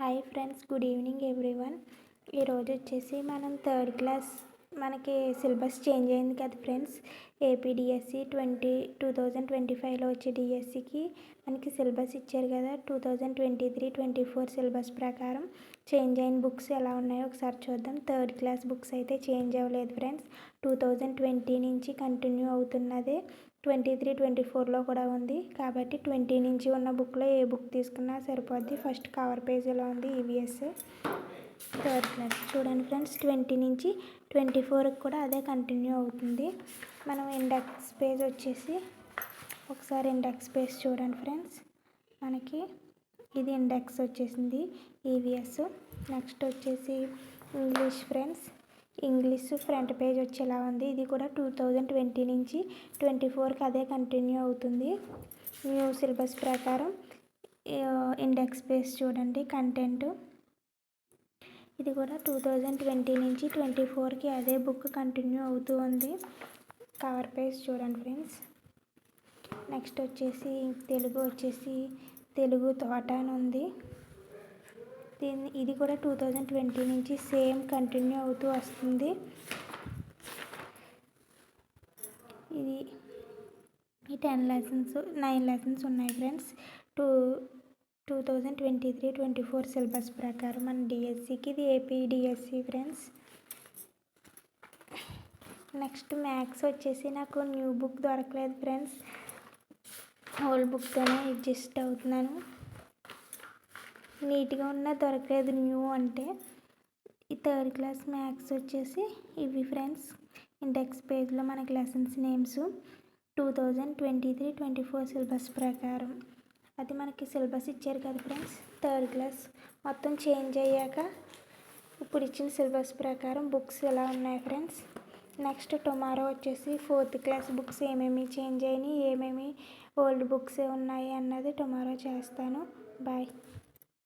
Hi friends, good evening everyone. ఈరోజు వచ్చేసి మనం థర్డ్ క్లాస్ మనకి సిలబస్ చేంజ్ అయింది కదా ఫ్రెండ్స్. ఏపీడిఎస్సి 2025లో వచ్చే డిఎస్సికి మనకి సిలబస్ ఇచ్చారు కదా. 2023-24 సిలబస్ ప్రకారం చేంజ్ అయిన బుక్స్ ఎలా ఉన్నాయో ఒకసారి చూద్దాం. థర్డ్ క్లాస్ బుక్స్ అయితే చేంజ్ అవ్వలేదు ఫ్రెండ్స్. 2020 నుంచి కంటిన్యూ అవుతున్నదే. 23-24లో కూడా ఉంది కాబట్టి 20 నుంచి ఉన్న బుక్లో ఏ బుక్ తీసుకున్నా సరిపోద్ది. ఫస్ట్ కవర్ పేజీలో ఉంది ఈవీఎస్ థర్డ్ క్లాస్. చూడండి ఫ్రెండ్స్, 20 నుంచి 24కి కూడా అదే కంటిన్యూ అవుతుంది. మనం ఇండెక్స్ పేజ్ వచ్చేసి ఒకసారి ఇండెక్స్ పేజ్ చూడండి ఫ్రెండ్స్. మనకి ఇది ఇండెక్స్ వచ్చేసింది ఈవీఎస్. నెక్స్ట్ వచ్చేసి English friends. English front page వచ్చేలా ఉంది. ఇది కూడా 2020 నుంచి 24కి అదే కంటిన్యూ అవుతుంది. న్యూ సిలబస్ ప్రకారం ఇండెక్స్ పేజ్ చూడండి. కంటెంట్ ఇది కూడా 2020 నుంచి 24కి అదే బుక్ కంటిన్యూ అవుతూ ఉంది. కవర్ పేజ్ చూడండి ఫ్రెండ్స్. నెక్స్ట్ వచ్చేసి తెలుగు తోట అని ఉంది. ఇది కూడా 2020 నుంచి సేమ్ కంటిన్యూ అవుతూ వస్తుంది. ఇది 10 లెసన్స్ 9 లెసన్స్ ఉన్నాయి ఫ్రెండ్స్. 2023-24 సిలబస్ ప్రకారం మన డిఎస్సికి ఇది ఏపీడిఎస్సి ఫ్రెండ్స్. నెక్స్ట్ మ్యాథ్స్ వచ్చేసి నాకు న్యూ బుక్ దొరకలేదు ఫ్రెండ్స్. ఓల్డ్ బుక్తోనే అడ్జస్ట్ అవుతున్నాను. నీట్గా ఉన్న దొరకలేదు న్యూ అంటే. ఈ థర్డ్ క్లాస్ మ్యాథ్స్ వచ్చేసి ఇవి ఫ్రెండ్స్. ఇండెక్స్ పేజ్లో మనకి లెసన్స్ నేమ్స్ 2023-24 సిలబస్ ప్రకారం అది మనకి సిలబస్ ఇచ్చారు కదా ఫ్రెండ్స్. థర్డ్ క్లాస్ మొత్తం చేంజ్ అయ్యాక ఇప్పుడు ఇచ్చిన సిలబస్ ప్రకారం బుక్స్ ఎలా ఉన్నాయి ఫ్రెండ్స్. నెక్స్ట్ టుమారో వచ్చేసి ఫోర్త్ క్లాస్ బుక్స్ ఏమేమి చేంజ్ అయినాయి, ఏమేమి ఓల్డ్ బుక్స్ ఉన్నాయి అన్నది టుమారో చేస్తాను. బాయ్.